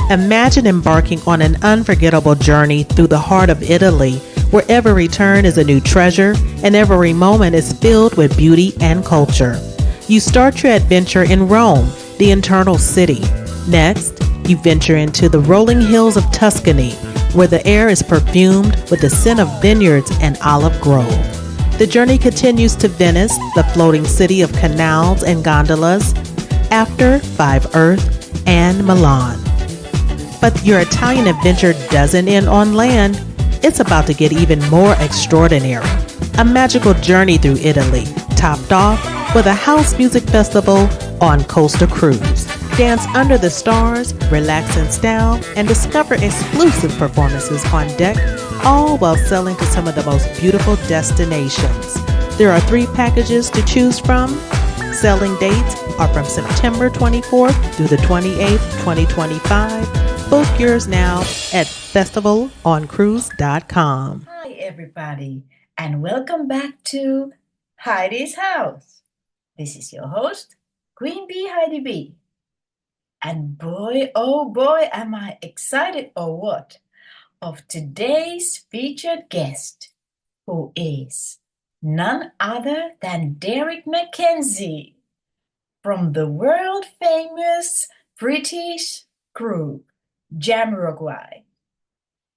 Imagine embarking on an unforgettable journey through the heart of Italy, where every turn is a new treasure and every moment is filled with beauty and culture. You start your adventure in Rome, the eternal city. Next, you venture into the rolling hills of Tuscany, where the air is perfumed with the scent of vineyards and olive grove. The journey continues to Venice, the floating city of canals and gondolas, after Five Earth and Milan. But your Italian adventure doesn't end on land. It's about to get even more extraordinary. A magical journey through Italy, topped off with a house music festival on Costa Cruise. Dance under the stars, relax in style, and discover exclusive performances on deck, all while sailing to some of the most beautiful destinations. There are 3 packages to choose from. Sailing dates are from September 24th through the 28th, 2025. Book yours now at festivaloncruise.com. Hi, everybody, and welcome back to Heidi's house. This is your host, Queen Bee Heidi B. And boy, oh boy, am I excited or what of today's featured guest, who is none other than Derrick McKenzie from the world famous British group Jamiroquai.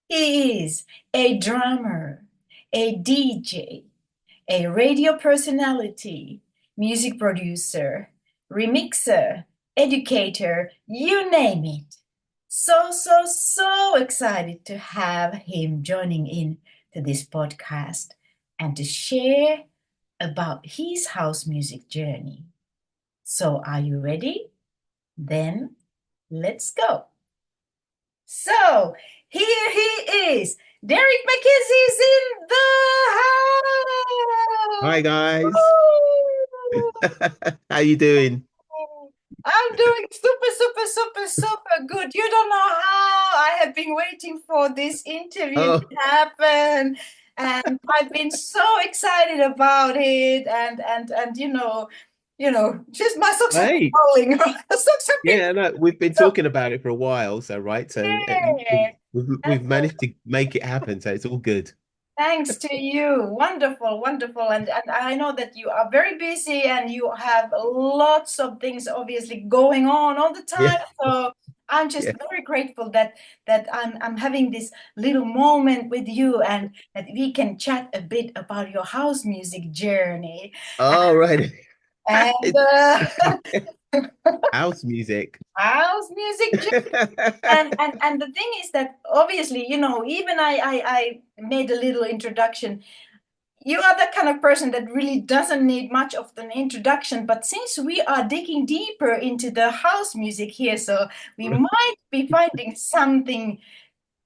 He is a drummer, a DJ, a radio personality, music producer, remixer, educator, you name it. So excited to have him joining in to this podcast and to share about his house music journey. So are you ready? Then let's go. So here he is. Derrick McKenzie is in the house. Hi guys. Woo! How you doing? I'm doing super good. You don't know how I have been waiting for this interview to happen, and I've been so excited about it, and just my socks are Hey. falling. Socks are Yeah, no, we've been talking about it for a while, so right. So Yeah. we've managed to make it happen, so it's all good. Thanks to you. Wonderful. And I know that you are very busy and you have lots of things obviously going on all the time. Yeah. So I'm just Yeah. very grateful that I'm having this little moment with you and that we can chat a bit about your house music journey. All right. And House music. house music journey. And the thing is that obviously, even I made a little introduction. You are the kind of person that really doesn't need much of an introduction, but since we are digging deeper into the house music here, so we might be finding something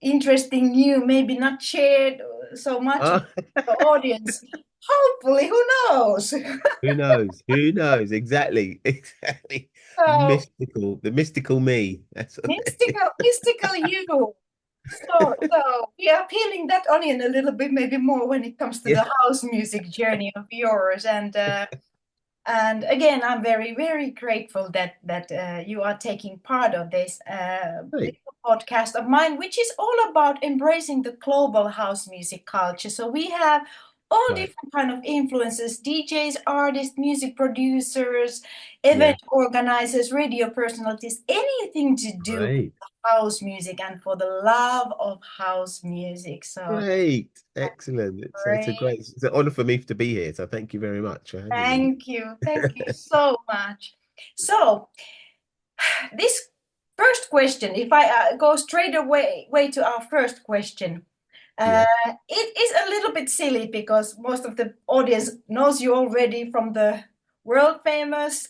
interesting new, maybe not shared so much with the audience. Hopefully, who knows? Who knows? Who knows? Exactly. Exactly. So, Mystical. The mystical me. That's what it is. mystical you. So we are peeling that onion a little bit, maybe more when it comes to Yeah. the house music journey of yours. And again, I'm very, very grateful that you are taking part of this Right. little podcast of mine, which is all about embracing the global house music culture. So we have all Right. different kind of influences: DJs, artists, music producers, Yeah. event organizers, radio personalities, anything to do with Right. house music and for the love of house music. So Great. Excellent. It's an honor for me to be here. So thank you very much for having me. thank you so much. So this first question, if I go straight away to our first question, Yeah. it is a little bit silly because most of the audience knows you already from the world famous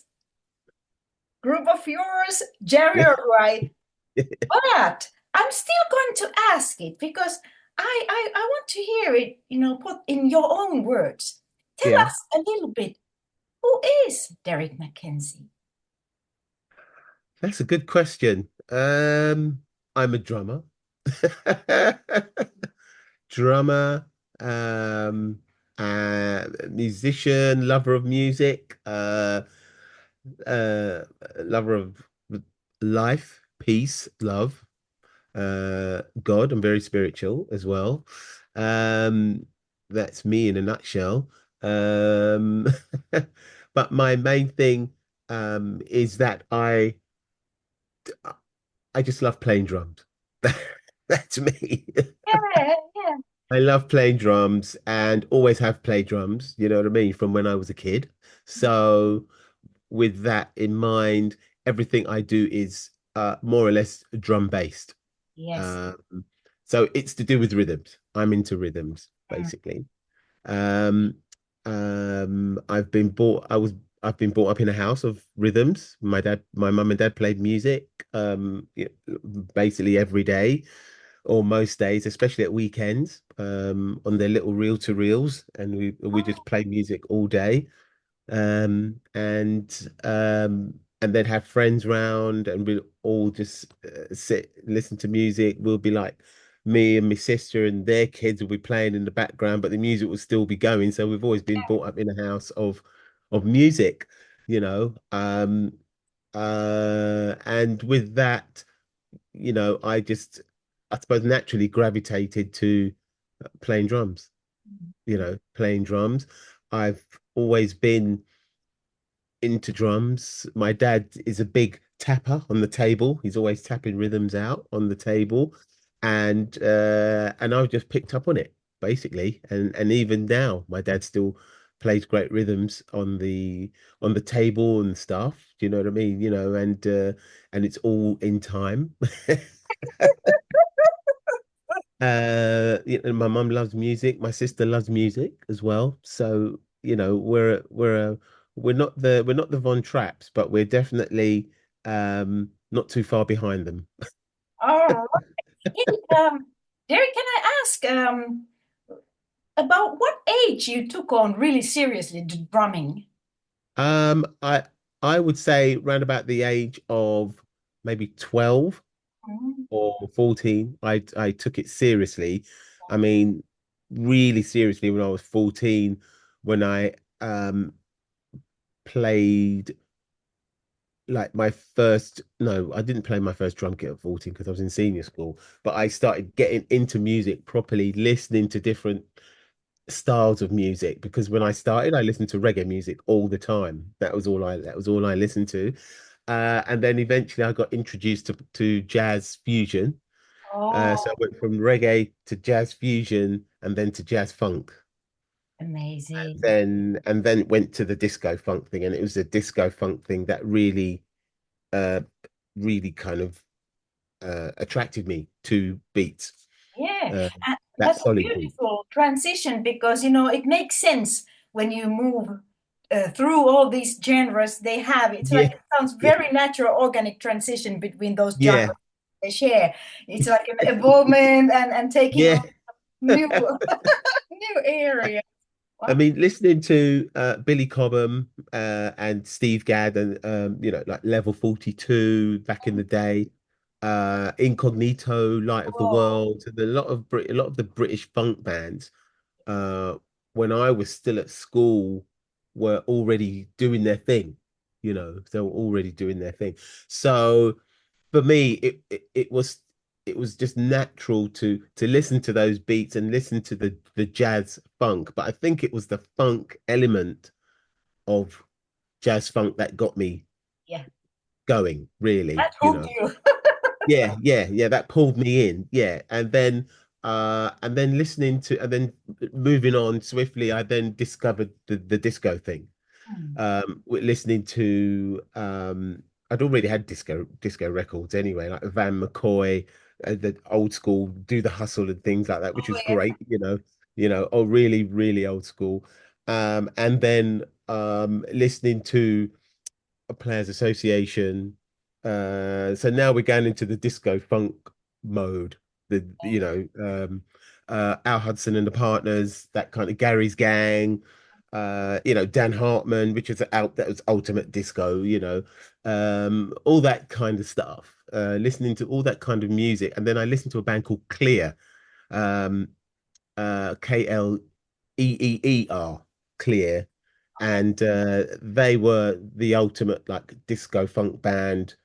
group of yours, Jamiroquai. But I'm still going to ask it because I want to hear it, put in your own words. Tell Yeah. us a little bit, who is Derrick McKenzie? That's a good question. I'm a drummer. Drummer, musician, lover of music, uh, lover of life, peace, love. God. I'm very spiritual as well. Um, that's me in a nutshell. Um, but my main thing is that I just love playing drums. That's me. Yeah, yeah. I love playing drums and always have played drums, you know what I mean, from when I was a kid. So with that in mind, everything I do is more or less drum based. Yes. Um, so it's to do with rhythms. I'm into rhythms, Mm. basically. Um, I've been brought up in a house of rhythms. My mum and dad played music, basically every day or most days, especially at weekends, on their little reel to reels, and we Oh, just play music all day. And then have friends round, and we'll all just sit, listen to music. We'll be like me and my sister and their kids will be playing in the background, but the music will still be going. So we've always been brought up in a house of music, you know. And with that, I suppose naturally gravitated to playing drums, playing drums. I've always been into drums. My dad is a big tapper on the table. He's always tapping rhythms out on the table. And I've just picked up on it basically. And even now my dad still plays great rhythms on the table and stuff. Do you know what I mean? And it's all in time. My mum loves music. My sister loves music as well. So, we're not the Von Trapps, but we're definitely not too far behind them. all right. Hey, Derek, can I ask about what age you took on really seriously the drumming? Um, I I would say around about the age of maybe 12 Mm. or 14, I took it seriously. I mean, really seriously when I was 14, when I played like my first no, I didn't play my first drum kit at 14 because I was in senior school, but I started getting into music properly, listening to different styles of music because when I started I listened to reggae music all the time. That was all I listened to. And then eventually I got introduced to jazz fusion. So I Oh, went from reggae to jazz fusion and then to jazz funk. amazing. And then went to the disco funk thing, and it was the disco funk thing that uh really kind of attracted me to beats, Yeah, uh, that that's a solid beat. beautiful transition because it makes sense when you move through all these genres they have. It's like Yeah, it sounds yeah, very natural, organic transition between those yeah, genres they share. It's like an evolvement and taking yeah. on new new area. I Wow. mean, listening to Billy Cobham and Steve Gadd and like Level 42 back in the day, Incognito, Light of the Oh, World, and a lot of the British funk bands uh, when I was still at school were already doing their thing. They were already doing their thing. So for me, it was just natural to listen to those beats and listen to the jazz funk. But I think it was the funk element of jazz funk that got me yeah, going, really. that hooked you. Yeah, yeah, yeah. That pulled me in. Yeah, and then listening to and then moving on swiftly, I then discovered the disco thing. Hmm. Listening to I'd already had disco records anyway, like Van McCoy, the old school Do the Hustle and things like that, which Oh was yeah. great, oh really, really old school. And then listening to a Players Association. So now we're going into the disco funk mode. Al Hudson and the Partners, that kind of Gary's Gang, Dan Hartman, which is out that was ultimate disco, all that kind of stuff. Listening to all that kind of music, and then I listened to a band called Clear, um, Kleeer, Clear, and they were the ultimate like disco funk band.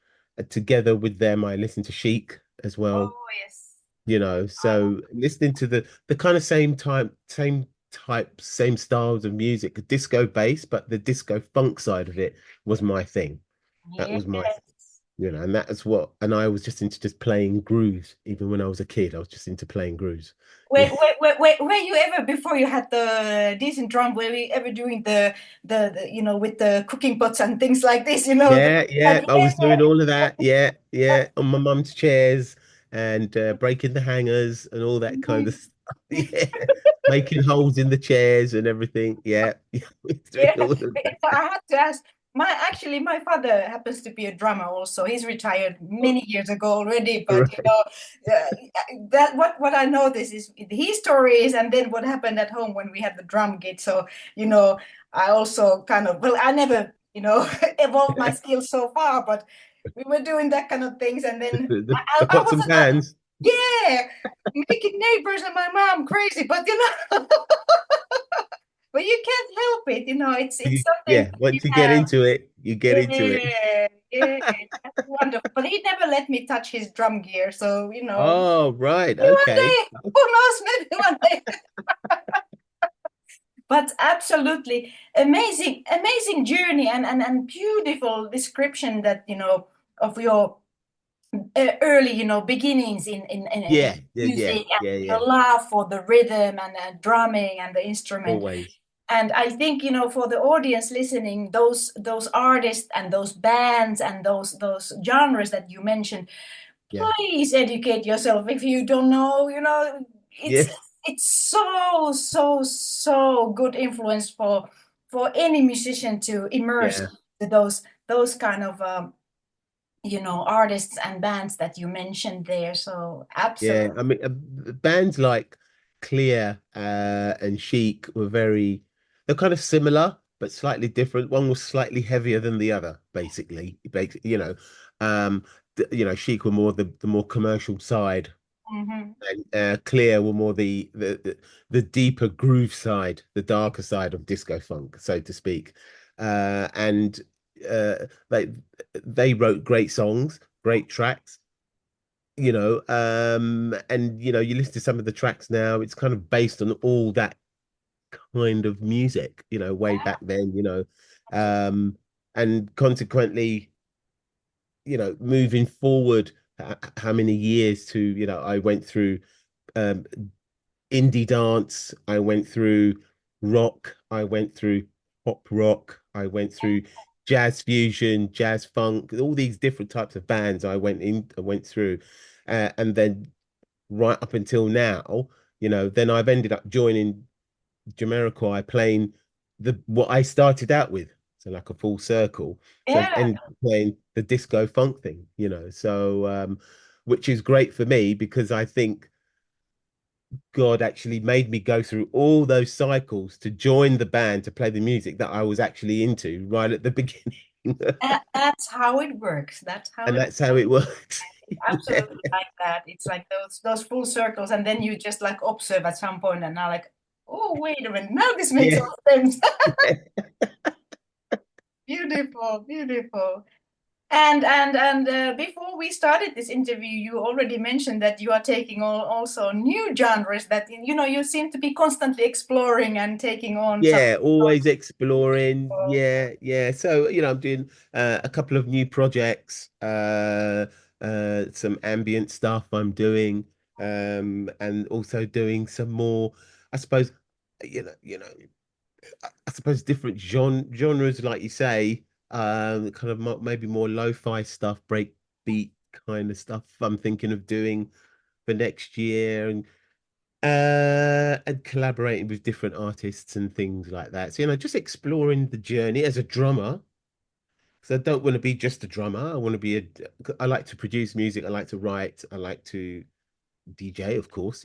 Together with them, I listened to Chic as well, Oh, yes. so listening to the kind of same type, same styles of music, disco bass, but the disco funk side of it was my thing. That was my Yes. and that's what, and I was just into just playing grooves. Even when I was a kid, I was just into playing grooves. Yeah, Were you ever, before you had the decent drum, were you ever doing the with the cooking pots and things like this, yeah, yeah. like, I was doing all of that. Yeah, yeah, on my mum's chairs and breaking the hangers and all that kind of stuff. Yeah, making holes in the chairs and everything. Yeah, yeah, doing yeah, all of that. I had to ask. My father happens to be a drummer also. He's retired many years ago already, but Right. that what I noticed is his stories and then what happened at home when we had the drum kit. So, I also kind of, well, I never, evolved my skills so far, but we were doing that kind of things, and then The I pots and wasn't, pans. yeah, making neighbors and my mom crazy, but but you can't help it, it's something Yeah, you once you get have. into it, you get into it. Yeah, yeah, that's wonderful. But he never let me touch his drum gear, so Oh, right. maybe one Okay. day, who knows, maybe one day. But absolutely amazing, amazing journey, and beautiful description that of your early beginnings in Yeah, yeah, yeah, music, and yeah, your yeah. love for the rhythm and drumming and the instrument. Always. And I think, for the audience listening, those artists and those bands and those genres that you mentioned, Yeah. please educate yourself if you don't know. It's Yes. it's so so so good influence for any musician to immerse Yeah. to those kind of artists and bands that you mentioned there. So Yeah. absolutely. I mean, bands like Clear and Chic were they're kind of similar, but slightly different. One was slightly heavier than the other, basically. Chic were more the more commercial side, Hmm. and Clear were more the deeper groove side, the darker side of disco funk, so to speak. And uh, they they wrote great songs, great tracks, and you listen to some of the tracks now, it's kind of based on all that kind of music, way back then, um, and consequently, moving forward, how many years to, I went through um indie dance, I went through rock, I went through pop rock, I went through jazz fusion, jazz funk, all these different types of bands I went through. And then right up until now, then I've ended up joining Jamiroquai playing what I started out with. So like a full circle. So I've Yeah. ended up playing the disco funk thing, so which is great for me because I think God actually made me go through all those cycles to join the band to play the music that I was actually into right at the beginning. That's how it works. That's how And it that's how it works. Yeah. absolutely like that. It's like those full circles, and then you just like observe at some point, and now like, oh, wait a minute, now this makes Yeah. all sense. Beautiful, beautiful. And before we started this interview, you already mentioned that you are taking on also new genres that you seem to be constantly exploring and taking on some. Yeah, always exploring. Yeah, yeah. So, I'm doing a couple of new projects, some ambient stuff I'm doing, and also doing some more, I suppose, I suppose different genres, like you say, kind of maybe more lo-fi stuff, break beat kind of stuff I'm thinking of doing for next year, and collaborating with different artists and things like that. So, just exploring the journey as a drummer. So I don't want to be just a drummer. I like to produce music. I like to write. I like to DJ, of course,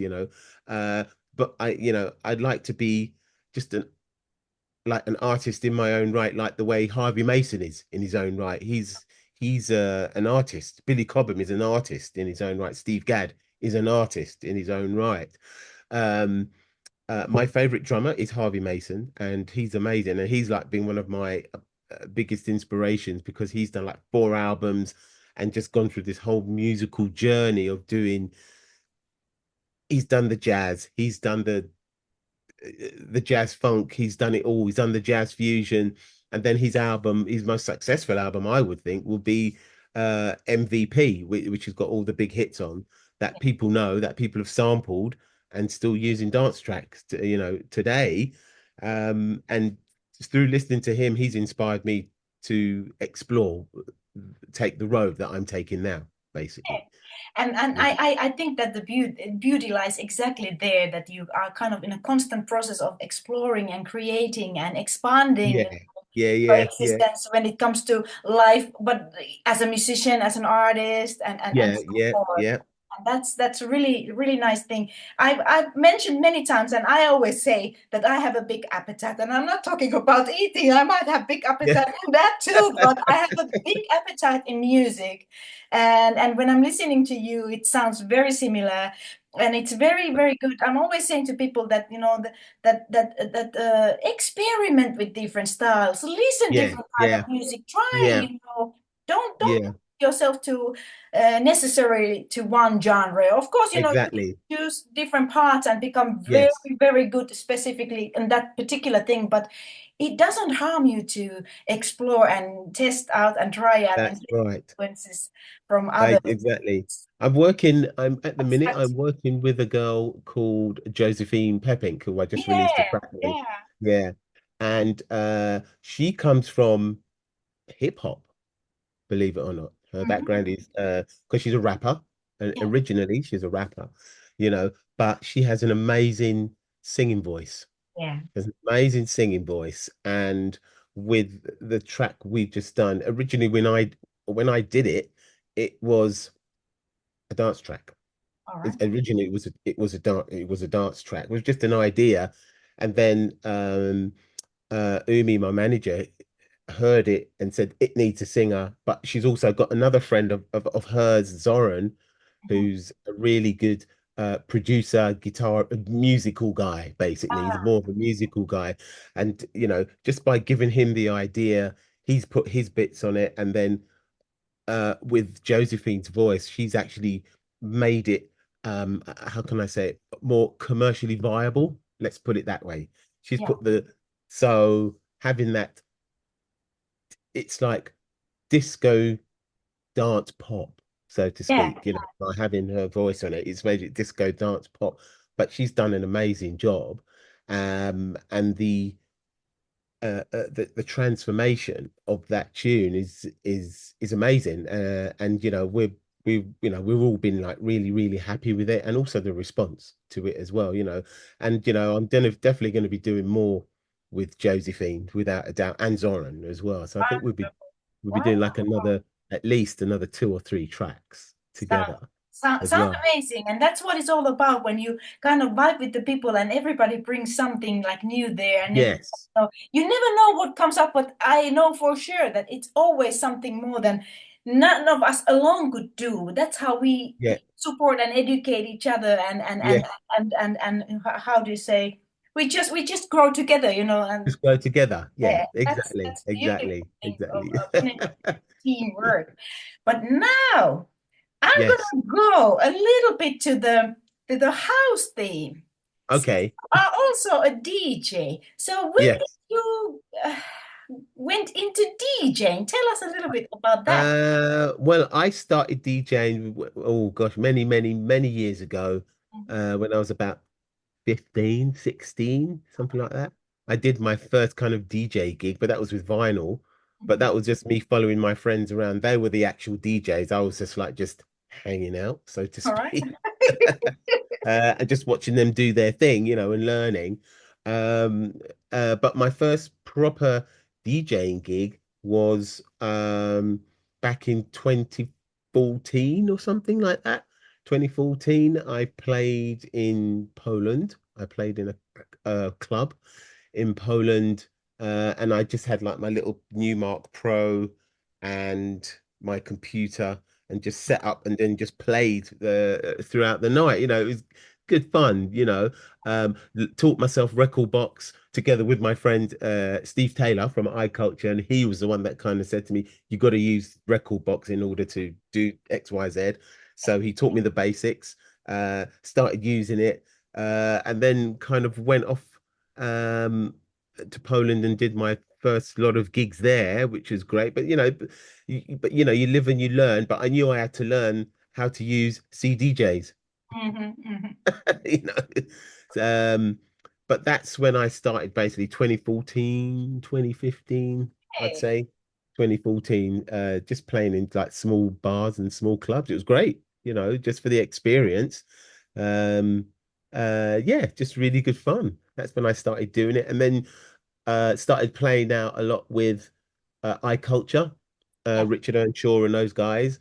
uh, but I'd like to be just an artist in my own right, like the way Harvey Mason is in his own right. He's an artist. Billy Cobham is an artist in his own right. Steve Gadd is an artist in his own right. Um, my favorite drummer is Harvey Mason, and he's amazing. And he's like been one of my biggest inspirations because he's done like 4 albums and just gone through this whole musical journey of doing. He's done the jazz, he's done the jazz funk, he's done it all. He's done the jazz fusion, and then his most successful album, I would think, will be MVP, which has got all the big hits on that people know, that people have sampled and still using dance tracks today. And through listening to him, he's inspired me to explore, take the road that I'm taking now, basically. And Yeah, I think that the beauty lies exactly there, that you are kind of in a constant process of exploring and creating and expanding yeah, yeah, your yeah, yeah, existence when it comes to life, but as a musician, as an artist, and yeah, so yeah, forth. yeah, And that's a really nice thing. I've mentioned many times, and I always say that I have a big appetite, and I'm not talking about eating. I might have big yeah. appetite in that too, but I have a big appetite in music. And when I'm listening to you, it sounds very similar. And it's very good. I'm always saying to people that experiment with different styles, listen Yeah, different type of yeah, music, try, yeah, don't yeah, yourself to necessarily to one genre. Of course, you can exactly. choose different parts and become Yes, very good specifically in that particular thing, but it doesn't harm you to explore and test out and try out and that's take right. influences from others. Exactly. I'm at the That's, minute, I'm that's working with a girl called Josephine Peppink, who I just released a yeah, track with. yeah. Yeah. And she comes from hip hop, believe it or not. Her Mhm. background is because she's a rapper, and Yeah, originally she's a rapper, you know, but she has an amazing singing voice. yeah. Has an amazing singing voice. And with the track we've just done, originally when I did it, it was a dance track. All right. Originally it was a dance track. It was just an idea. And then Umi, my manager, heard it and said it needs a singer, but she's also got another friend of hers, Zoran, Mhm. who's a really good producer, guitar, musical guy, basically. He's Ah, more of a musical guy. And, just by giving him the idea, he's put his bits on it. And then with Josephine's voice, she's actually made it, how can I say it, more commercially viable. Let's put it that way. She's yeah, put so having that, it's like disco dance pop, so to yeah, speak, by having her voice on it, it's made it disco dance pop, but she's done an amazing job. And the transformation of that tune is amazing. And we've all been like really happy with it, and also the response to it as well. And I'm definitely going to be doing more with Josephine, without a doubt, and Zoran as well. So I think we'll be doing like wow. at least another 2 or 3 tracks Sound, together as sound well. amazing. And that's what it's all about when you kind of vibe with the people and everybody brings something like new there. And then Yes. you never know what comes up, but I know for sure that it's always something more than none of us alone could do. That's how we Yeah. support and educate each other Yeah. and how do you say, we just grow together, and Just go together. Yeah. that's Exactly. that's beautiful Exactly. thing Exactly. of teamwork. But now I'm Yes. gonna go a little bit to the house theme. So Okay. you are also a DJ. So when did Yes. you went into DJing? Tell us a little bit about that. Well, I started DJing, oh gosh, many years ago, Mhm. when I was about 15, 16, something like that. I did my first kind of DJ gig, but that was with vinyl. But Mhm. that was just me following my friends around. They were the actual DJs. I was just like just hanging out, so to All right. speak. And just watching them do their thing, and learning. Um, but my first proper DJing gig was back in 2014 or something like that. 2014, I played in Poland. I played in a club in Poland, and I just had like my little Newmark Pro and my computer, and just set up and then just played throughout the night. It was good fun, taught myself record box together with my friend Steve Taylor from iCulture, and he was the one that kind of said to me, you got to use record box in order to do XYZ. So he taught me the basics, started using it, and then kind of went off to Poland and did my first lot of gigs there, which was great. But you live and you learn. But I knew I had to learn how to use CDJs. you know. But that's when I started basically 2014, 2015, I'd Hey, say 2014, just playing in like small bars and small clubs. It was great, just for the experience. Um, yeah, just really good fun. That's when I started doing it. And then started playing out a lot with iCulture, yeah, Richard Earnshaw and those guys.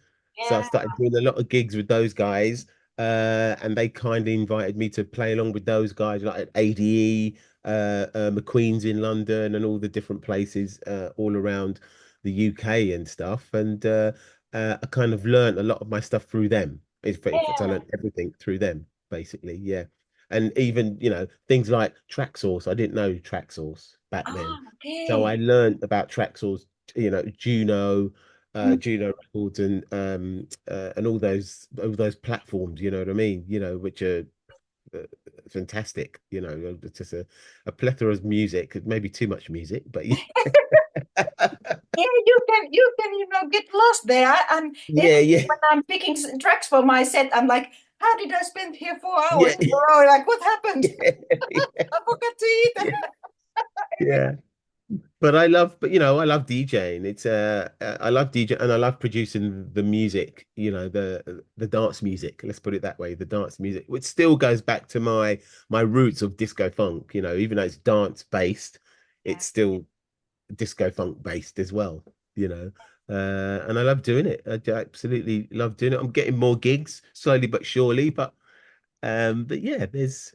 So I yeah, started doing a lot of gigs with those guys, and they kind of invited me to play along with those guys, like at ADE, McQueen's in London, and all the different places all around the UK and stuff. And I kind of learned a lot of my stuff through them. In fact, I yeah. learned everything through them, basically. Yeah. And even, things like track source. I didn't know track source back then. Ah, So okay. I learned about track source, Juno, Mm. Juno Records and all those platforms, you know what I mean? Which are uh, fantastic, it's just a plethora of music, maybe too much music, but yeah. Yeah, you can get lost there. I'm Yeah, every yeah, when I'm picking tracks for my set, I'm like, how did I spend here 4 hours yeah, in a row? Like, what happened? yeah, I forgot to eat. yeah, yeah. But I love DJing. I love DJ and I love producing the music, the dance music. Let's put it that way, the dance music, which still goes back to my roots of disco funk. Even though it's dance based, Yeah. it's still disco funk based as well. You know, and I love doing it. Absolutely love doing it. I'm getting more gigs slowly but surely, but yeah, there's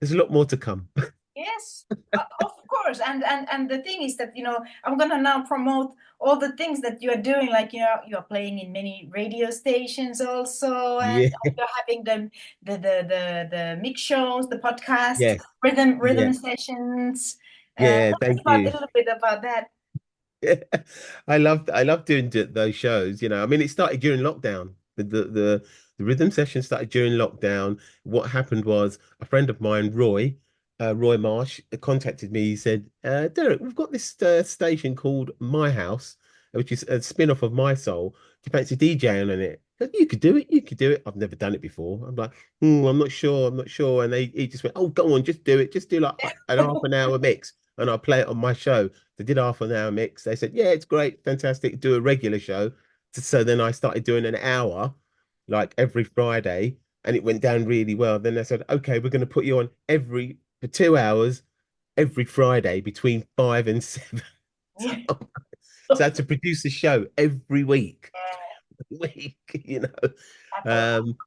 a lot more to come. Yes, of course. And the thing is that, I'm gonna now promote all the things that you are doing. Like, you're playing in many radio stations also, and Yeah, you're having the mix shows, the podcast, yes, rhythm yeah, sessions. yeah. Tell us Thank about a you. little bit about that. Yeah. I love doing those shows. I mean, it started during lockdown. The rhythm session started during lockdown. What happened was a friend of mine, Roy Marsh, contacted me. He said, Derek, we've got this station called My House, which is a spin-off of My Soul. Do you fancy DJing on it? I said, you could do it. You could do it. I've never done it before. I'm like, I'm not sure. I'm not sure. And he just went, oh, go on, just do it. Just do like an half an hour mix, and I'll play it on my show. They did half an hour mix. They said, yeah, it's great, fantastic. Do a regular show. So then I started doing an hour, like every Friday, and it went down really well. Then they said, okay, we're going to put you on for 2 hours every Friday between 5 and 7. So, Yeah. so I had to produce a show every week, week, Um,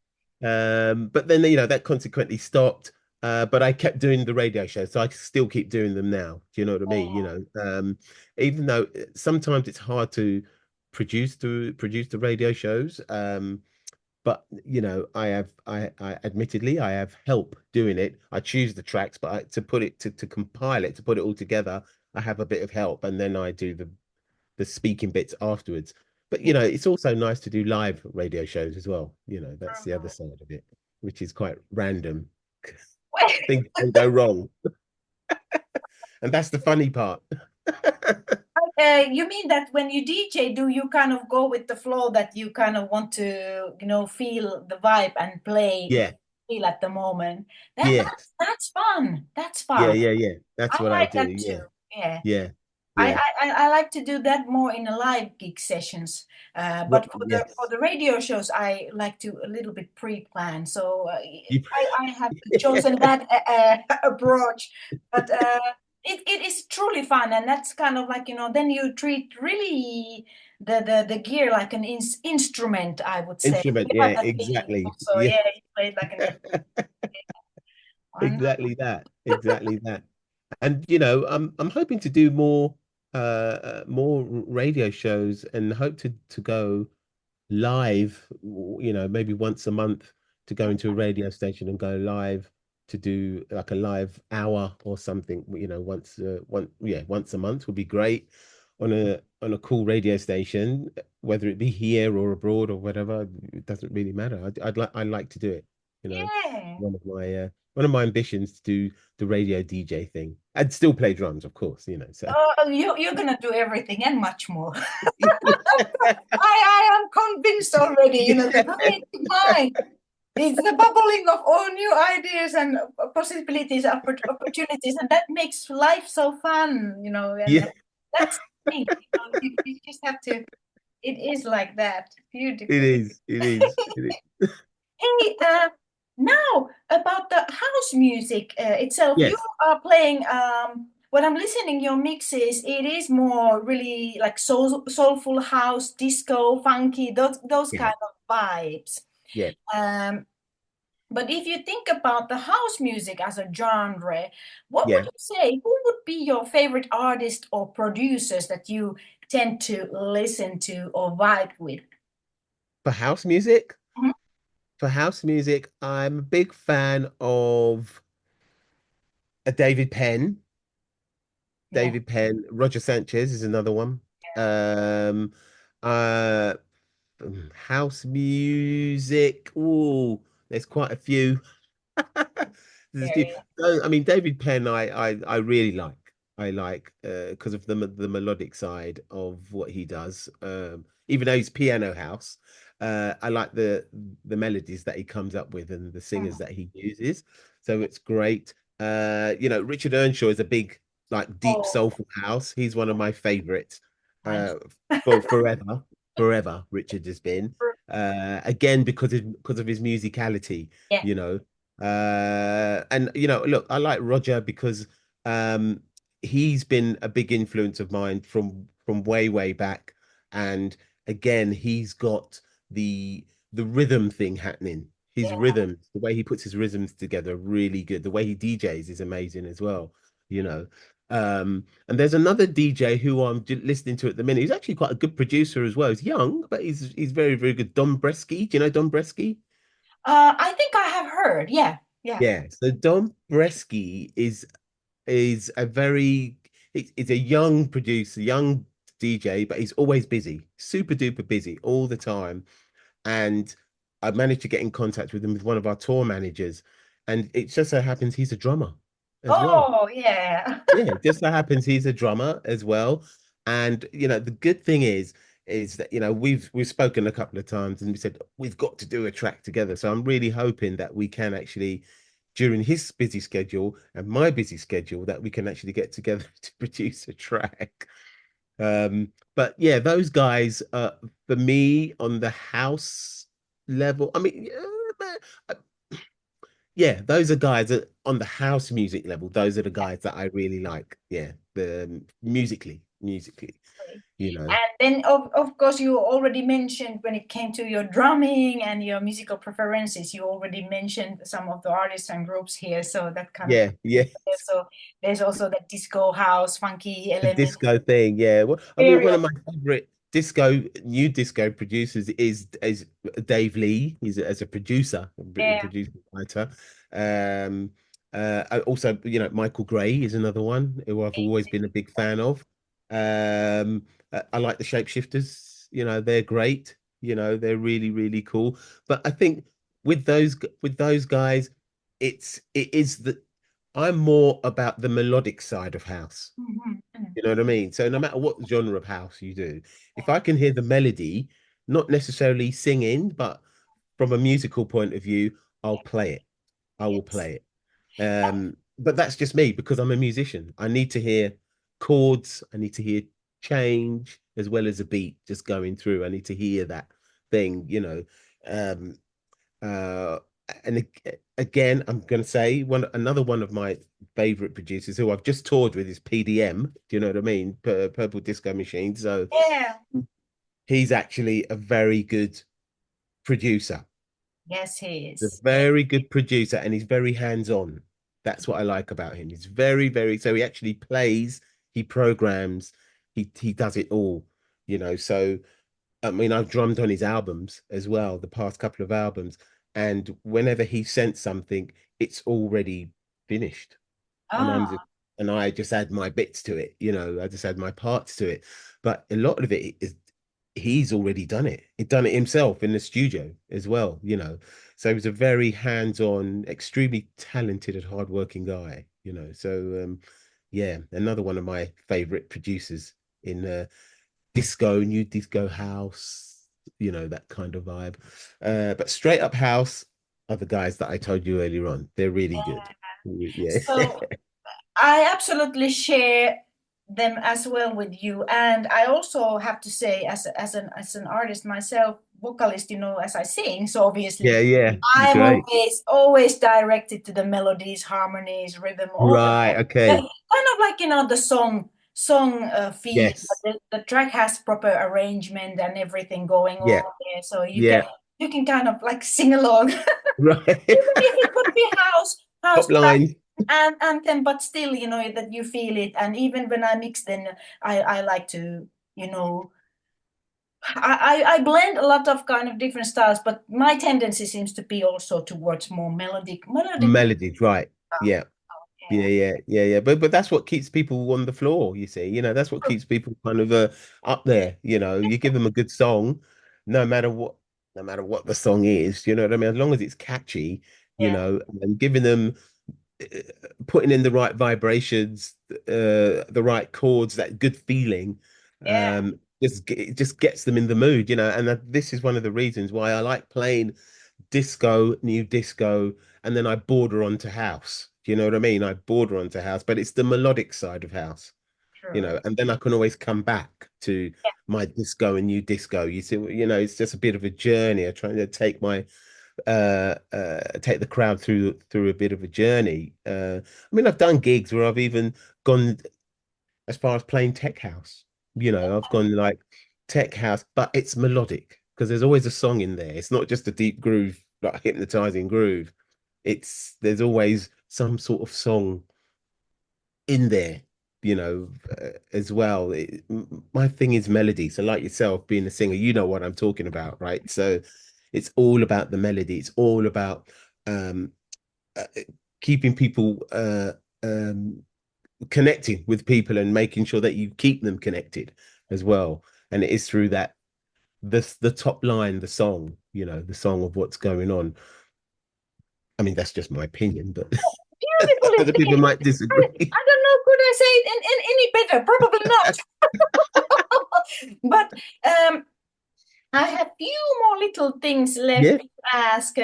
but then that consequently stopped. But I kept doing the radio show, so I still keep doing them now. Do you know what I mean? Even though sometimes it's hard to produce the radio shows. But I admittedly I have help doing it. I choose the tracks, but to put it to compile it, to put it all together, I have a bit of help, and then I do the speaking bits afterwards. But it's also nice to do live radio shows as well. That's the other Mhm. side of it, which is quite random. Well, Things can go wrong, and that's the funny part. you mean that when you DJ, do you kind of go with the flow that you kind of want to, feel the vibe and play what Yeah, you feel at the moment? That yeah, that's fun. That's yeah, fun. yeah, yeah. That's I what I like do. that Yeah, too. Yeah. yeah, I, yeah. I like to do that more in a live gig sessions, but for Yes. the radio shows, I like to a little bit pre-plan. So You, I have chosen that approach, but it is truly fun, and that's kind of like, then you treat really the gear like an instrument, I would say. instrument. You have Yeah, that feeling exactly. also. Yeah, Yeah, you play it like an instrument. exactly that. Exactly that. And I'm hoping to do more radio shows and hope to go live, maybe once a month to go into a radio station and go live to do like a live hour or something, once a month would be great on a cool radio station, whether it be here or abroad or whatever. It doesn't really matter. I'd like to do it. You know, Yeah. one of my ambitions to do the radio DJ thing. I'd still play drums, of course. So Oh, you're gonna do everything and much more. I am convinced already, the great mind. It's the bubbling of all new ideas and possibilities, opportunities, and that makes life so fun, and yeah, that's the thing, you just have to, it is like that. it Beautiful. is. It is. It is. Hey, now about the house music itself, you Yes. are playing, when I'm listening your mixes, it is more really like soulful house, disco, funky, those Yeah. kind of vibes. Yeah. Um, but if you think about the house music as a genre, what would Yeah. you say? Who would be your favorite artist or producers that you tend to listen to or vibe with? For house music, Mhm. I'm a big fan of a David Penn. Yeah, Roger Sanchez is another one. Um, uh, House music. Oh, there's quite a few. There's a few. yeah, So, I mean, David Penn, I really like. I like because of the melodic side of what he does. Even though he's piano house, I like the melodies that he comes up with and the singers yeah. that he uses. So it's great. Richard Earnshaw is a big, like, deep Oh, soulful house. He's one of my favorites. nice. Uh, for forever, forever. Richard has been again because of his musicality, Yeah, you know. And look, I like Roger because um, he's been a big influence of mine from way, way back. And again, he's got the rhythm thing happening. His yeah. rhythms, the way he puts his rhythms together, really good. The way he DJs is amazing as well, you know. And there's another DJ who I'm listening to at the minute. He's actually quite a good producer as well. He's young, but he's very, very good. Don Bresky. Do you know Don Bresky? I think I have heard. Yeah, yeah, Yeah. So Don Bresky is a very it's a young producer, young DJ, but he's always busy, super duper busy all the time. And I managed to get in contact with him with one of our tour managers, and it just so happens he's a drummer as well. Oh, yeah. Yeah, it just so happens he's a drummer as well. And the good thing is that we've spoken a couple of times and we said we've got to do a track together. So I'm really hoping that we can actually, during his busy schedule and my busy schedule, that we can actually get together to produce a track. But yeah, those guys for me on the house level, I mean, yeah, those are guys that on the house music level, those are the guys that I really like. Yeah, the musically, you know. And then, of course, you already mentioned when it came to your drumming and your musical preferences, you already mentioned some of the artists and groups here. So that kind of, Yeah, yeah. so there's also that disco house, funky The element. disco thing, yeah. Well, I mean, one Area. of my favorite new disco producers is Dave Lee. He's as a producer, Yeah, producer writer. Um, Also, Michael Gray is another one who I've always been a big fan of. I like the Shapeshifters. They're great. They're really, really cool. But I think with those guys, it is that I'm more about the melodic side of house. mhm, You know what I mean? So no matter what genre of house you do, if I can hear the melody, not necessarily singing, but from a musical point of view, I'll play it. I will yes. play it. But that's just me because I'm a musician. I need to hear chords, I need to hear change as well as a beat just going through. I need to hear that thing. Um, uh, and again, I'm going to say another one of my favorite producers who I've just toured with is PDM. Do you know what I mean? Purple Disco Machine. So Yeah. he's actually a very good producer. Yes, he A is. Yeah. very good producer, and he's very hands-on. That's what I like about him. He's very, very so he actually plays, he programs, he does it all. So I mean, I've drummed on his albums as well, the past couple of albums, and whenever he sent something, it's already finished, and Ah, I just add my bits to it, I just add my parts to it. But a lot of it is he's already done it. He'd done it himself in the studio as well. So he was a very hands-on, extremely talented and hardworking guy. So yeah, another one of my favorite producers in disco, new disco house, that kind of vibe. But straight up house are the guys that I told you earlier on. They're really good. Yeah. so I absolutely share them as well with you. And I also have to say, as an artist myself, vocalist, as I sing, so Yeah, obviously yeah. I'm Great. always directed to the melodies, harmonies, rhythm, all the Right. kind Okay. of like the song feeling. But Yes. the track has proper arrangement and everything going Yeah. on there, so you can Yeah. you can kind of like sing along, even Right. if it would be house Top line. and anthem, but still, that you feel it. And even when I mix, then I like to, you know, I blend a lot of kind of different styles, but my tendency seems to be also towards more melodic. Melodies, right. Yeah. Yeah, Yeah, yeah, yeah, yeah. But that's what keeps people on the floor, you see. That's what keeps people kind of up there. You give them a good song, no matter what, no matter what the song is, you know what I mean? As long as it's catchy, yeah, and giving them putting in the right vibrations, the right chords, that good feeling, yeah, it just gets them in the mood. And this is one of the reasons why I like playing disco, new disco, and then I border onto house. Do you know what I mean? I border onto house, but it's the melodic side of house, true. and then I can always come back to Yeah, my disco and new disco. You see, it's just a bit of a journey. I'm trying to take the crowd through a bit of a journey. I mean, I've done gigs where I've even gone as far as playing tech house. I've gone like tech house, but it's melodic because there's always a song in there. It's not just a deep groove, like hypnotizing groove. There's always some sort of song in there, as well. My thing is melody. So, like yourself being a singer, you know what I'm talking about, right? So, it's all about the melody. It's all about um, uh, keeping people connecting with people and making sure that you keep them connected as well. And it is through that the top line, the song of what's going on. I mean, that's just my opinion, but beautifully other people said. might disagree. I don't know, could I say it any better? Probably not. But I have few more little things left Yeah, to ask.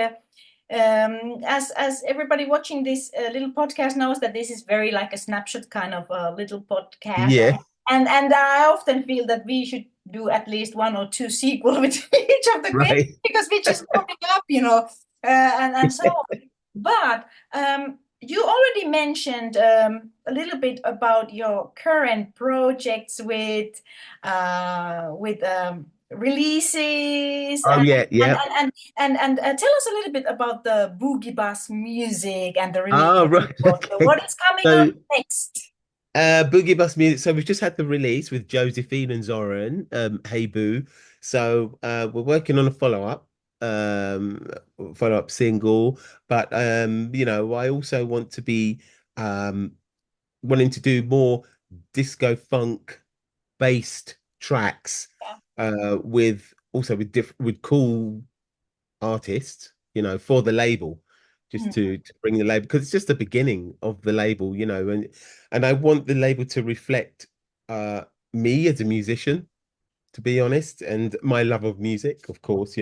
As everybody watching this little podcast knows, that this is very like a snapshot kind of little podcast, yeah, and I often feel that we should do at least one or two sequel with each of the guests, right. because we just coming up, and so on. But you already mentioned a little bit about your current projects with releases, Oh yeah, and yeah. and tell us a little bit about the Boogie Bass music and the release. Oh right. Okay. What is coming up So next? Boogie Bus Music. So we've just had the release with Josephine and Zoran, Hey Boo. So we're working on a um, follow-up single. But I also want to be um wanting to do more disco funk based tracks Yeah. with cool artists, for the label, just Mm. to bring the label, because it's just the beginning of the label, and I want the label to reflect me as a musician, to be honest, and my love of music, of course,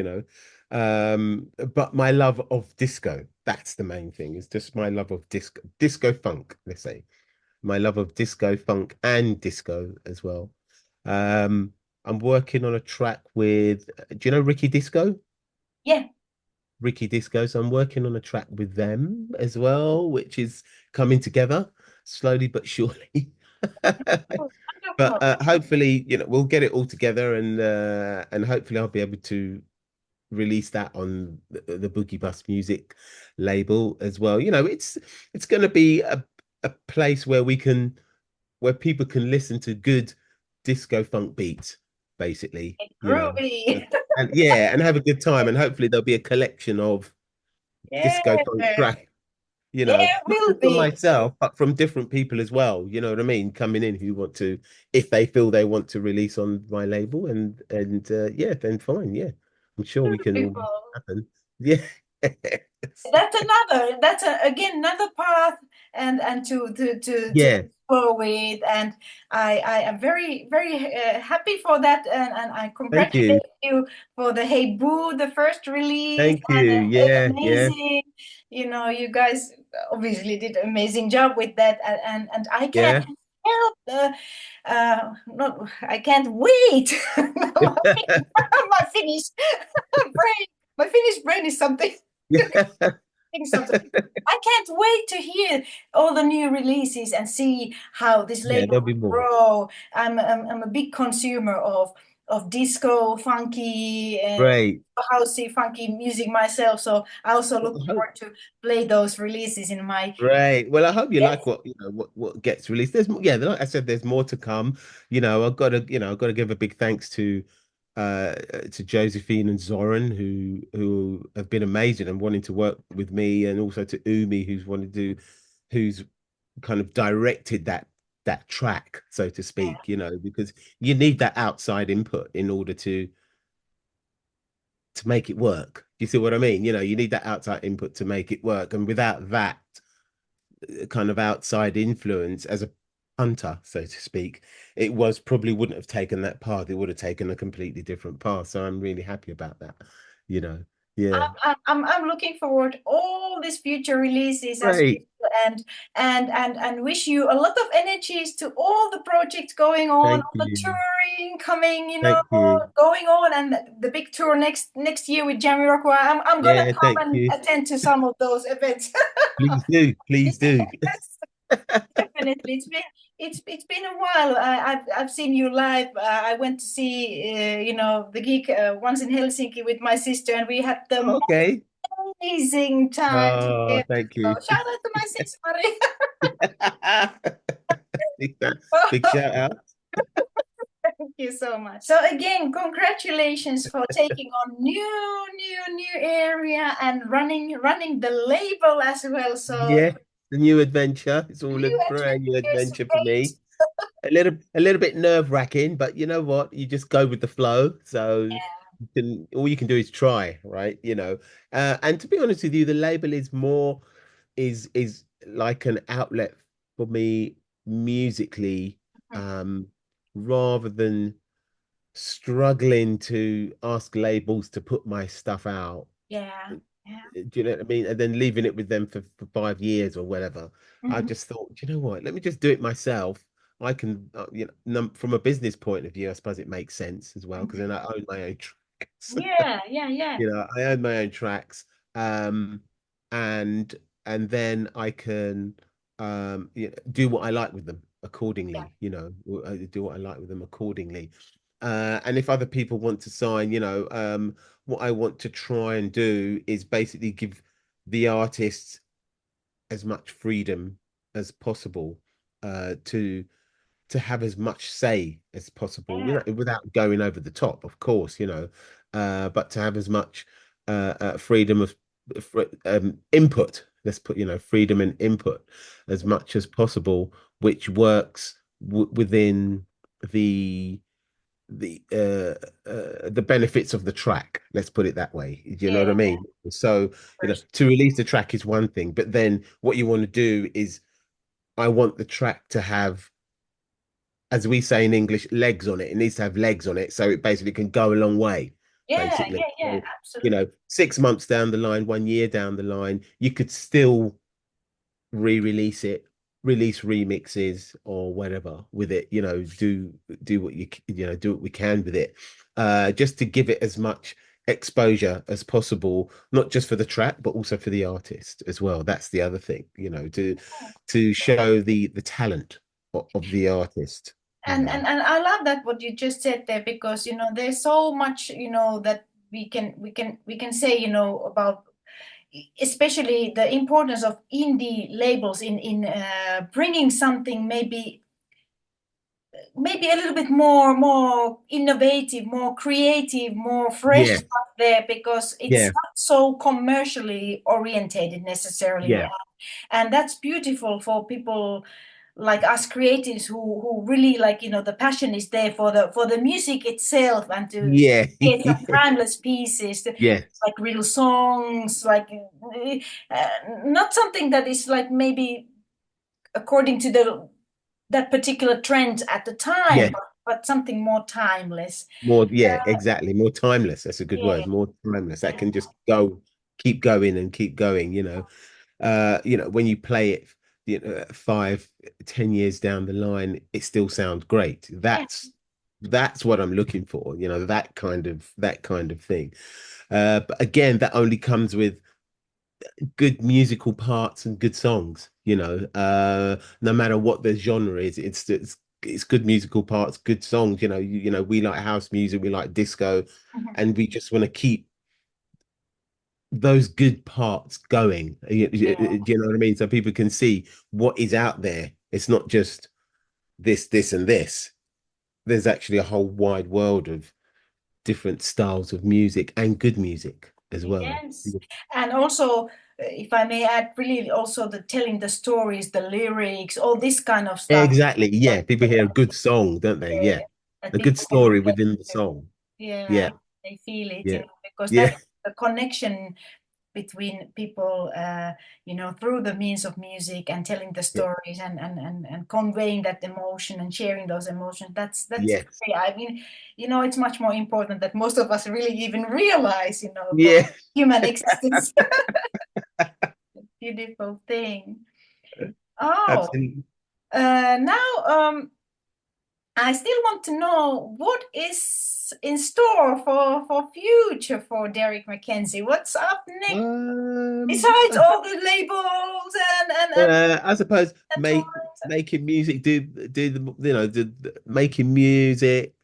but my love of disco. That's the main thing. It's just my love of disco funk, let's say. My love of disco funk and disco as well. Um, I'm working on a track with, do you know Ricky Disco? Yeah. Ricky Disco. So I'm working on a track with them as well, which is coming together slowly but surely. But Wonderful. hopefully, we'll get it all together, and hopefully I'll be able to release that on the Boogie Bus Music label as well. It's going to be a place where people can listen to good disco funk beats, basically. Groovy. And yeah, and have a good time. And hopefully there'll be a collection of Yeah, disco funk track, yeah, it not will just from be. myself, but from different people as well. You know what I mean? Coming in who want to, if they feel they want to release on my label, and yeah, then fine. Yeah, I'm sure we can all make Beautiful. it happen. Yeah. That's again another path and to Yeah. explore with, and I am very happy for that, and I Thank you. congratulate you for the Hey Boo, the first release, Thank you. and Yeah. Yeah. amazing. You know, you guys obviously did an amazing job with that, and I can't Yeah. help not I can't wait. My Finnish brain, my Finnish brain is something. Yeah. Something. I can't wait to hear all the new releases and see how this Yeah, label there'll be will more. grow. I'm a big consumer of disco, funky, Great. housey, funky music myself. So I also Well, look I hope forward to play those releases in my. Great. Well, I hope you Yes. like what gets released. Yeah, like I said, there's more to come. I've got to give a big thanks to Josephine and Zoran who have been amazing and wanting to work with me, and also to Umi who's kind of directed that track, so to speak, because you need that outside input in order to make it work. You see what I mean? You need that outside input to make it work. And without that kind of outside influence as a punter, so to speak, it was probably wouldn't have taken that path. It would have taken a completely different path. So I'm really happy about that, you know. Yeah. I'm looking forward to all these future releases as Great. well, and wish you a lot of energies to all the projects going on, Thank all the you. touring coming, Thank you. going on, and the big tour next year with Jamiroquai. I'm gonna Yeah, come thank and you. attend to some of those events. Please do. Please do. Yes, definitely. It's been a while. I've seen you live. I went to see the gig once in Helsinki with my sister, and we had the Okay. amazing time Oh, together. thank So you. shout out to my sis, Marie. Big, big shout out. Thank you so much. So again, congratulations for taking on new area and running the label as well. So Yeah, the new adventure. It's all a new brand new adventures adventure for wait. me. A little bit nerve-wracking, but you know what? You just go with the flow. So all you can do is try, right? And to be honest with you, the label is more is like an outlet for me musically, um, rather than struggling to ask labels to put my stuff out. Yeah, yeah. Do you know what I mean? And then leaving it with them for 5 years or whatever. I Mhm. just thought, you know what? Let me just do it myself. I can, from a business point of view, I suppose it makes sense as well because then I own my own tracks. Yeah, yeah, yeah. I own my own tracks, um, and then I can do what I like with them accordingly. Do what I like with them accordingly. And if other people want to sign, what I want to try and do is basically give the artists as much freedom as possible to have as much say as possible Yeah, without going over the top, of course, but to have as much freedom of input. Let's put, freedom and input as much as possible, which works within the the benefits of the track. Let's put it that way. Do you know what I yeah. mean? So, First. to release the track is one thing, but then what you want to do is I want the track to have, as we say in English, legs on it. It needs to have legs on it, so it basically can go a long way, Yeah, basically. yeah, yeah. So, Absolutely. 6 months down the line, 1 year down the line, you could still re-release it, release remixes or whatever with it. Do what do what we can with it, just to give it as much exposure as possible, not just for the track, but also for the artist as well. That's the other thing, to show the talent of the artist, you And, know. and and I love that what you just said there, because there's so much that we can say about especially the importance of indie labels in bringing something maybe a little bit more innovative, more creative, more fresh Yes, stuff there because it's Yeah, not so commercially orientated necessarily. yeah, And that's beautiful for people like us creatives who really like, the passion is there for the music itself and to yeah, create some timeless pieces, yeah, like real songs, like not something that is like maybe according to the that particular trend at the time, yeah. but something more timeless. More, yeah, exactly. More timeless. That's a good Yeah, word. More timeless. That can just go, keep going and keep going, you know. When you play it, 5, 10 years down the line, it still sounds great. yeah, That's what I'm looking for, that kind of thing. But again, that only comes with good musical parts and good songs, no matter what the genre is, it's good musical parts, good songs, we like house music, we like disco, mhm, and we just want to keep those good parts going. yeah, Do you know what I mean? So people can see what is out there. It's not just this, and this. There's actually a whole wide world of different styles of music and good music as well. yes. And also, if I may add, really also the telling the stories, the lyrics, all this kind of stuff Exactly. that Yeah. People hear a good song, don't they? Yeah. that A good people can story relate within the to. song. Yeah, Yeah. they feel it, Yeah. because that's Yeah. the connection between people, through the means of music and telling the Yeah. stories and conveying that emotion and sharing those emotions. That's Yes. yeah, I mean, it's much more important that most of us really even realize, for Yeah. human existence. Beautiful thing. Oh, Absolutely. now I still want to know what is in store for future for Derrick McKenzie. What's up next? Um, Besides all the labels and I suppose the tours. making music, do making music,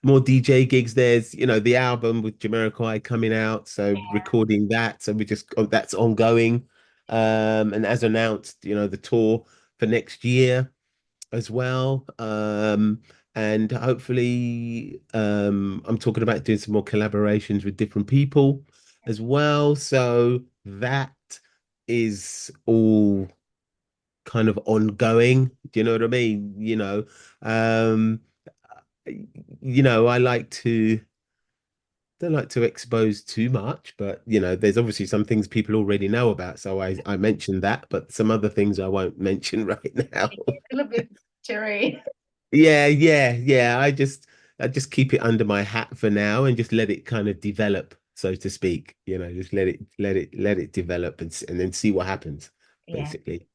more DJ gigs. There's the album with Jamiroquai coming out, so recording that. So that's ongoing. And as announced, the tour for next year as well. And hopefully, I'm talking about doing some more collaborations with different people as well. So that is all kind of ongoing. Do you know what I mean? Um, I don't like to expose too much, but there's obviously some things people already know about. So I mentioned that, but some other things I won't mention right now. A little bit cherry. Yeah, yeah, yeah. I just keep it under my hat for now and just let it kind of develop, so to speak. Just let it develop and then see what happens, Yeah. basically.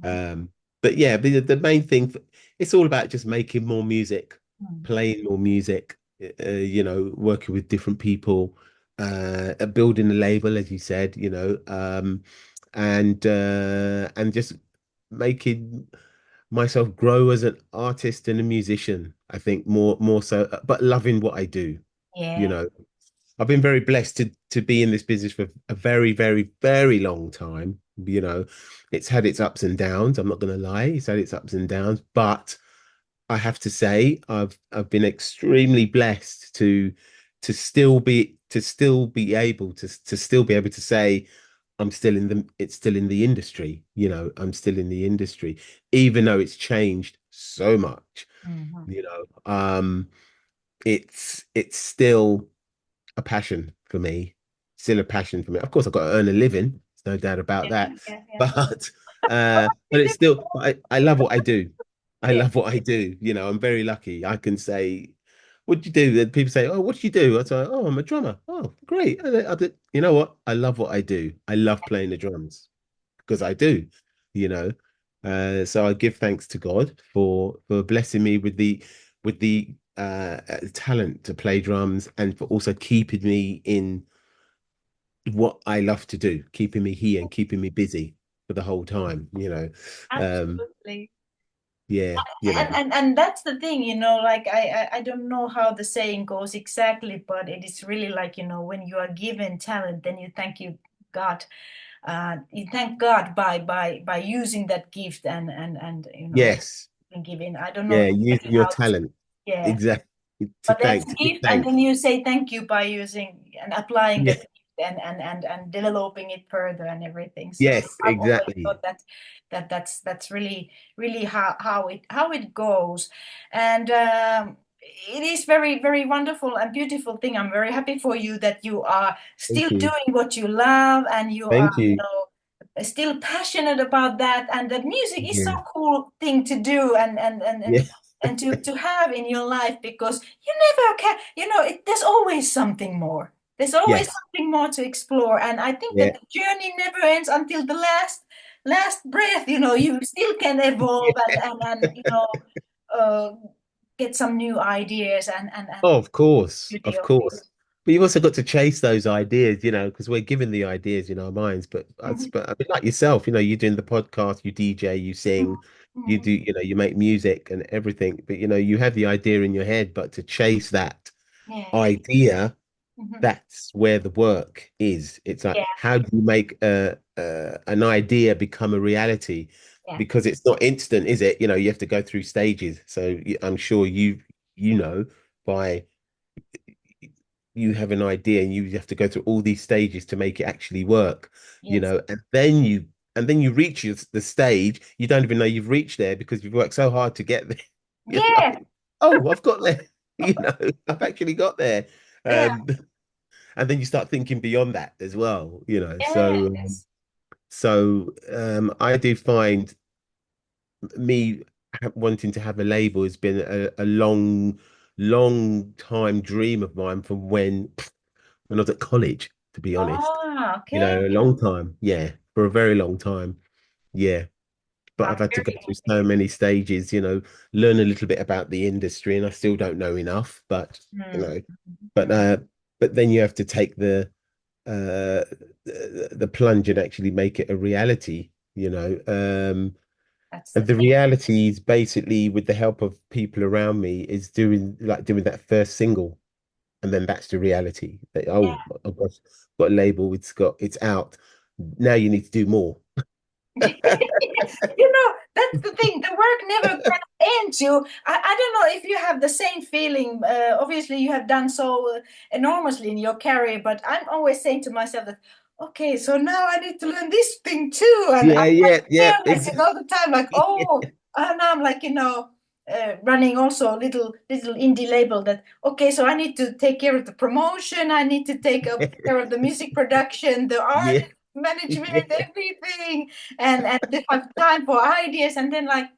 Um, but yeah, the main thing, it's all about just making more music, Mm. playing more music, working with different people, building a label, as you said, and just making myself grow as an artist and a musician. I think more so, but loving what I do. You Yeah. know, I've been very blessed to be in this business for a very, very, very long time. It's had its ups and downs. I'm not going to lie. It's had its ups and downs, but I have to say I've been extremely blessed to still be able to say it's still in the industry. I'm still in the industry, even though it's changed so much. Mhm. You know, it's still a passion for me. Still a passion for me. Of course, I've got to earn a living. There's no doubt about Yeah, that. yeah, yeah. But it's still, I love what I do. I Yeah. love what I do. I'm very lucky. I can say, what do you do? Then people say, oh, what do you do? I say, oh, I'm a drummer. Oh, great. You know what? I love what I do. I love playing the drums because I do, you know. So I give thanks to God for blessing me with the talent to play drums and for also keeping me in what I love to do, keeping me here and keeping me busy for the whole time, Um, Absolutely. yeah, And that's the thing, like I don't know how the saying goes exactly, but it is really like, when you are given talent, then God. You thank God by using that gift and yes, being given. I don't know yeah, exactly using your how to, talent. yeah, Exactly. to But that's thank, a to give gift, and thanks. then you say thank you by using and applying Yeah. that gift and developing it further and everything. So Yes, I've always exactly. thought that's really how it goes, and it is very wonderful and beautiful thing. I'm very happy for you that you are still Thank you. doing what you love, and you are Thank you. still passionate about that, and that music is so Yeah. cool thing to do Yeah. and to have in your life, because you never can, there's always something more. There's always Yes. something more to explore, and I think that Yeah. the journey never ends until the last breath. You still can evolve and uh, get some new ideas and Oh, of course, beauty of of course. it. But you've also got to chase those ideas, because we're given the ideas in our minds. Mhm, But I mean, like yourself, you're doing the podcast, you DJ, you sing, you mhm, do, you make music and everything. But you have the idea in your head, but to chase that yeah, idea, mhm, that's where the work is. It's like, yeah, how do you make an idea become a reality? yeah, Because it's not instant, is it? You have to go through stages. So I'm sure you know by you have an idea and you have to go through all these stages to make it actually work, yes, and then you reach the stage you don't even know you've reached there because you've worked so hard to get there. You're yeah, like, oh, I've got there. I've actually got there. yeah, um and then you start thinking beyond that as well, yes, I do find me wanting to have a label has been a long time dream of mine from when I was at college, to be honest. okay. A long time. Yeah, for a very long time. Yeah. But I've I'm had to go very through so many stages, learn a little bit about the industry, and I still don't know enough. But you mm, know, but mm, but then you have to take the plunge and actually make it a reality. that's the And the thing. reality is basically with the help of people around me is doing that first single, and then that's the reality. Oh, I've got a label. It's out. Now you need to do more. That's the thing. The work never can end. I don't know if you have the same feeling. Obviously, you have done so enormously in your career, but I'm always saying to myself that, okay, so now I need to learn this thing too. And Yeah, I'm yeah, yeah, careless all the time, like, oh, and I'm like, running also a little indie label that, okay, so I need to take care of the promotion, I need to take care of the music production, the art yeah, management, yeah, everything, and to have time for ideas, and then, like,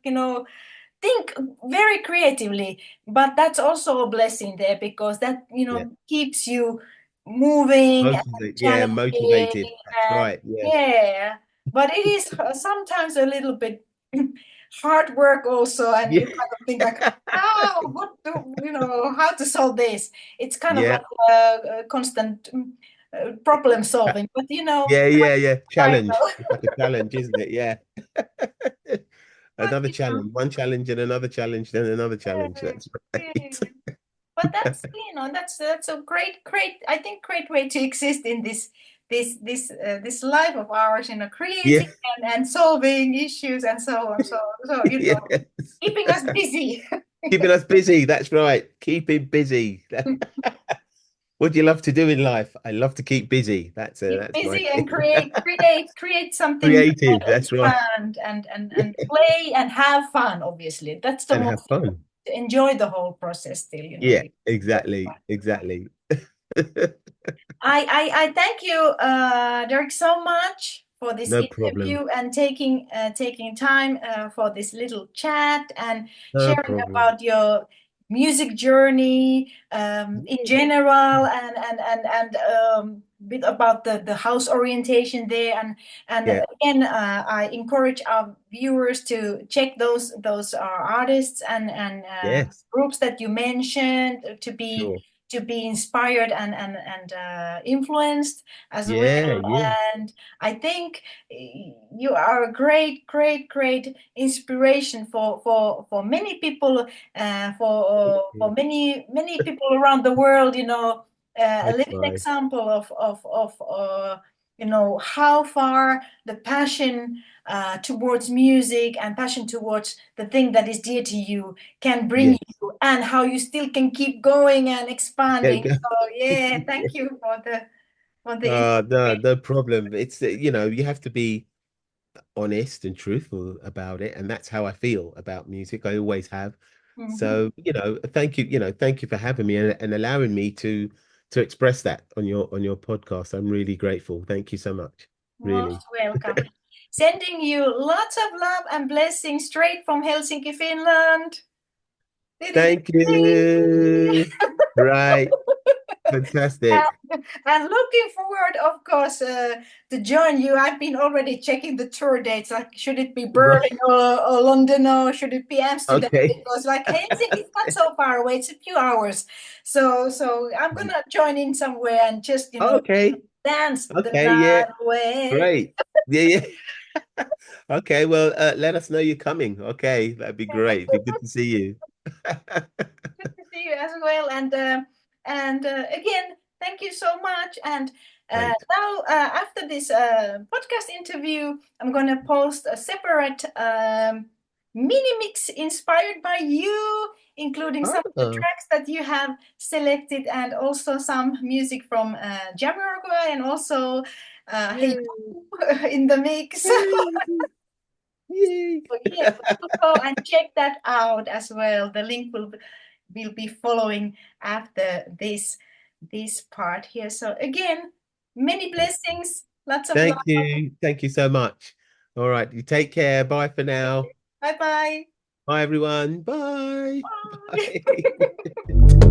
think very creatively. But that's also a blessing there, because that yeah. keeps you moving and Yeah, challenging, motivated. That's and right. Yeah. yeah, but it is sometimes a little bit hard work also, and Yeah. you kind of think like, what do how to solve this. It's kind of Yeah. like a constant problem solving, but Yeah, yeah, yeah. I Challenge. know. It's like a challenge, isn't it? Yeah. But Another challenge, one challenge and another challenge, then another challenge. yeah, That's yeah. right. But that's a great, I think, great way to exist in this life of ours, Yeah. creating and solving issues and so on, so Yes. keeping us busy. Keeping us busy. That's right. Keeping busy. What do you love to do in life? I love to keep busy. Keep That's my busy and thing. create something new Creative. and That's right. expand and play and have fun. Obviously, that's the And have most important, fun. to enjoy the whole process still. Yeah, exactly. Exactly. I thank you, Derek, so much for this No problem. interview and taking time for this little chat and No sharing problem. about your music journey in general, and bit about the house orientation there, and Yeah. again, I encourage our viewers to check those artists and Yes. groups that you mentioned, Sure. to be inspired and influenced as well. Yeah. Yeah. And I think you are a great inspiration for many people, for many people around the world. A I living try. example of how far the passion towards music and passion towards the thing that is dear to you can bring Yes. you, and how you still can keep going and There expanding. you go. So yeah, thank you for the No, inspiration. no problem. It's you have to be honest and truthful about it, and that's how I feel about music. I always have. Mhm. So, thank you for having me and allowing me to express that on your podcast. I'm really grateful. Thank you so much. Really. Most welcome. Sending you lots of love and blessings straight from Helsinki, Finland. Thank you. Right. Fantastic. And looking forward, of course, to join you. I've been already checking the tour dates. Like, should it be Right. Berlin or London, or should it be Amsterdam? Okay. Because like Helsinki is not so far away; it's a few hours. So I'm gonna join in somewhere and just Okay. dance the Okay. Yeah. night away. Great. Yeah. Yeah. Okay. Well, let us know you're coming. Okay. That'd be great. Be good to see you. Good to see you as well. And again, thank you so much. And Great. now, after this podcast interview, I'm gonna post a separate mini mix inspired by you, including some of the Oh, tracks that you have selected, and also some music from Jamiroquai, and also Heidi yay. in the mix. Yay. Yay. So yes, do go and check that out as well. The link will be following after this part here. So again, many blessings, lots of Thank love. you. Thank you so much. All right. You take care. Bye for now. Bye bye. Bye, everyone. Bye. Bye. Bye.